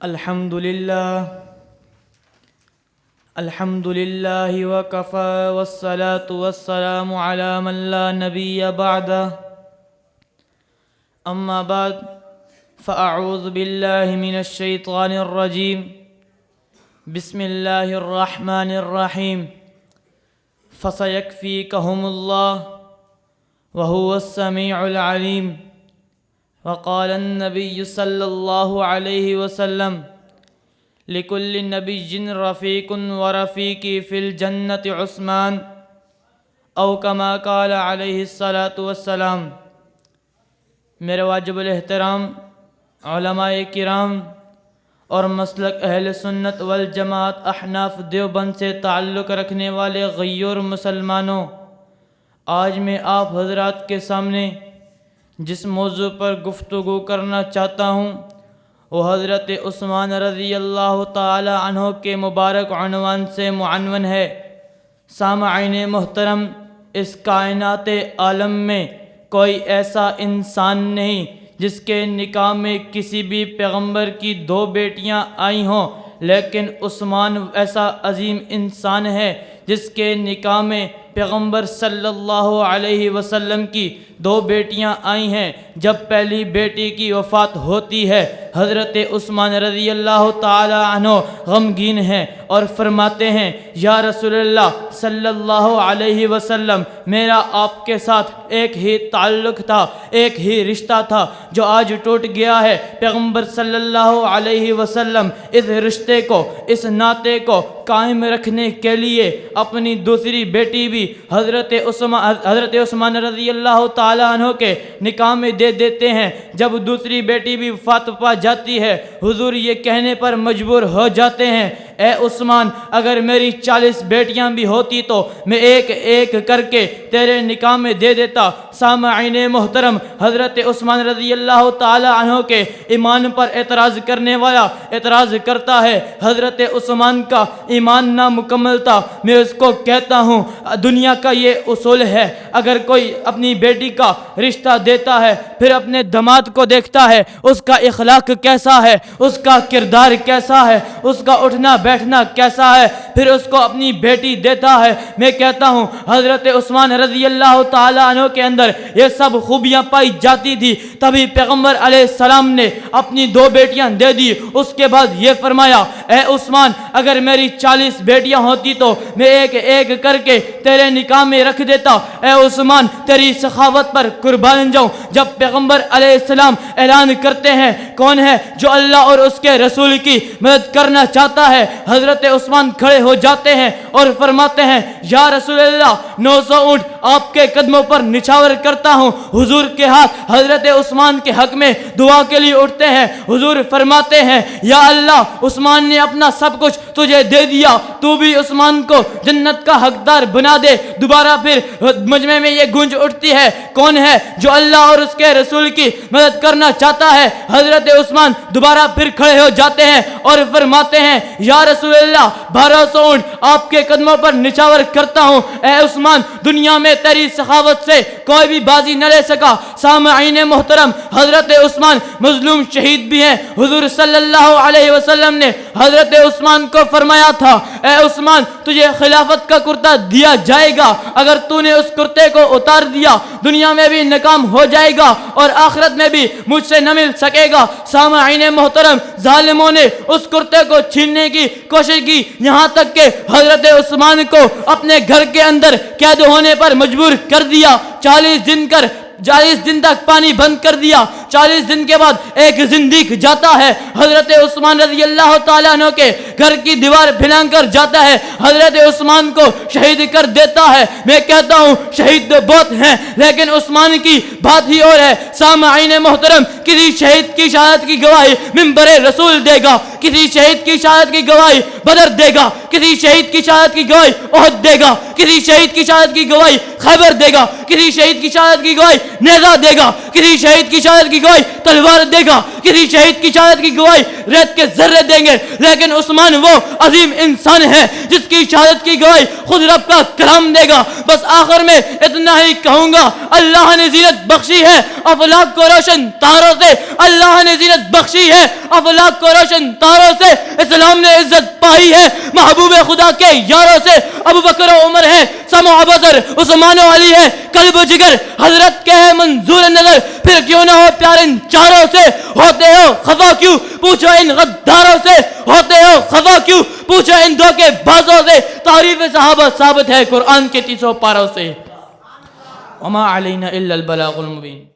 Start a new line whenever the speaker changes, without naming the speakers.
الحمد لله وكفى والصلاة والسلام على من لا نبي بعده أما بعد فأعوذ بالله من الشيطان الرجيم بسم الله الرحمن الرحيم فسيكفيكهم الله وهو السميع العليم وقال النبي صلى الله عليه وسلم لكل نبي رفيق ورفيقي في الجنة عثمان أو كما قال عليه الصلاة والسلام۔ میرے واجب الاحترام علماء کرام اور مسلک اہل سنت والجماعت احناف دیوبند سے تعلق رکھنے والے غیور مسلمانوں، آج میں آپ حضرات کے سامنے جس موضوع پر گفتگو کرنا چاہتا ہوں وہ حضرت عثمان رضی اللہ تعالی عنہ کے مبارک عنوان سے معنون ہے۔ سامعین محترم، اس کائنات عالم میں کوئی ایسا انسان نہیں جس کے نکاح میں کسی بھی پیغمبر کی 2 بیٹیاں آئی ہوں، لیکن عثمان ایسا عظیم انسان ہے جس کے نکاح میں پیغمبر صلی اللہ علیہ وسلم کی 2 بیٹیاں آئی ہیں۔ جب پہلی بیٹی کی وفات ہوتی ہے، حضرت عثمان رضی اللہ تعالی عنہ غمگین ہیں اور فرماتے ہیں، یا رسول اللہ صلی اللہ علیہ وسلم، میرا آپ کے ساتھ ایک ہی تعلق تھا، ایک ہی رشتہ تھا جو آج ٹوٹ گیا ہے۔ پیغمبر صلی اللہ علیہ وسلم اس رشتے کو، اس ناطے کو قائم رکھنے کے لیے اپنی دوسری بیٹی بھی حضرت عثمان رضی اللہ تعالی عنہ کے نکاح میں دے دیتے ہیں۔ جب دوسری بیٹی بھی وفات پا جاتی ہے، حضور یہ کہنے پر مجبور ہو جاتے ہیں، اے عثمان، اگر میری 40 بیٹیاں بھی ہوتی تو میں ایک ایک کر کے تیرے نکاح میں دے دیتا۔ سامعین محترم، حضرت عثمان رضی اللہ تعالی عنہ کے ایمان پر اعتراض کرنے والا اعتراض کرتا ہے، حضرت عثمان کا ایمان نامکمل تھا۔ میں اس کو کہتا ہوں، دنیا کا یہ اصول ہے، اگر کوئی اپنی بیٹی کا رشتہ دیتا ہے پھر اپنے داماد کو دیکھتا ہے، اس کا اخلاق کیسا ہے، اس کا کردار کیسا ہے، اس کا اٹھنا بیٹھنا کیسا ہے، پھر اس کو اپنی بیٹی دیتا ہے۔ میں کہتا ہوں حضرت عثمان رضی اللہ تعالی عنہ کے اندر یہ سب خوبیاں پائی جاتی تھی، تبھی پیغمبر علیہ السلام نے اپنی 2 بیٹیاں دے دی۔ اس کے بعد یہ فرمایا، اے عثمان، اگر میری 40 بیٹیاں ہوتی تو میں ایک ایک کر کے تیرے نکاح میں رکھ دیتا۔ اے عثمان، تیری سخاوت پر قربان جاؤں۔ جب پیغمبر علیہ السلام اعلان کرتے ہیں، کون ہے جو اللہ اور اس کے رسول کی مدد کرنا چاہتا ہے، حضرت عثمان کھڑے ہو جاتے ہیں اور فرماتے ہیں، یا رسول اللہ، 900 اونٹ آپ کے قدموں پر نچھاور کرتا ہوں۔ حضور کے ہاتھ حضرت عثمان کے حق میں دعا کے لیے اٹھتے ہیں۔ حضور فرماتے ہیں، یا اللہ، عثمان نے اپنا سب کچھ تجھے دے دیا، تو بھی عثمان کو جنت کا حقدار بنا دے۔ دوبارہ پھر مجمع میں یہ گونج اٹھتی ہے، کون ہے جو اللہ اور اس کے رسول کی مدد کرنا چاہتا ہے؟ حضرت عثمان دوبارہ پھر کھڑے ہو جاتے ہیں اور فرماتے ہیں، یا رسول اللہ، 1200 اونٹ آپ کے قدموں پر نچھاور کرتا ہوں۔ اے عثمان، دنیا میں تیری سخاوت سے کوئی بھی بازی نہ لے سکا۔ سامعین محترم، حضرت عثمان مظلوم شہید بھی ہیں۔ حضور صلی اللہ علیہ وسلم نے حضرت عثمان کو فرمایا تھا، اے عثمان، تجھے خلافت کا کرتا دیا جائے گا، اگر تو نے اس کرتے کو اتار دیا دنیا میں بھی ناکام ہو جائے گا اور آخرت میں بھی مجھ سے نہ مل سکے گا۔ سامعین محترم، ظالموں نے اس کرتے کو چھیننے کی کوشش کی، یہاں تک کہ حضرت عثمان کو اپنے گھر کے اندر قید ہونے پر مجبور کر دیا۔ 40 دن تک پانی بند کر دیا۔ 40 دن کے بعد ایک زندیق جاتا ہے، حضرت عثمان رضی اللہ تعالیٰ عنہ کے گھر کی دیوار پھلانگ کر جاتا ہے، حضرت عثمان کو شہید کر دیتا ہے۔ میں کہتا ہوں شہید تو بہت ہیں لیکن عثمان کی بات ہی اور ہے۔ سامعین محترم، کسی شہید کی شہادت کی گواہی منبر رسول دے گا، کسی شہید کی شہادت کی گواہی بدر دے گا، کسی شہید کی شہادت کی گواہی احد دے گا، کسی شہید کی شہادت کی گواہی خیبر دے گا، کسی شہید کی شہادت کی گواہی نیزہ دے گا، کسی شہید کی شہادت کی کی گواہی تلوار دے گا، کسی شہید کی شہادت کی گواہی ریت کے ذرے دیں گے، لیکن عثمان وہ عظیم انسان ہے جس کی شہادت کی گواہی خود رب کا کلام دے گا۔ بس آخر میں اتنا ہی کہوں گا، اللہ نے زینت بخشی ہے افلاک کو روشن تاروں سے، اللہ نے زینت بخشی ہے افلاک کو روشن تاروں سے، اسلام نے عزت پائی ہے محبوب خدا کے یاروں سے۔ ابو بکر و عمر ہے سمع و بصر، عثمان و علی ہے قلب و جگر، حضرت کے ہے منظور نظر، پھر کیوں نہ ہو پیار ان چاروں سے، ہوتے ہو خفا کیوں پوچھو ان غداروں سے، ہوتے ہو خفا کیوں پوچھو ان دھوکے بازوں سے۔ تعریف صحابہ ثابت ہے قرآن کے 300 پاروں سے۔ وما علینا الا البلاغ المبین۔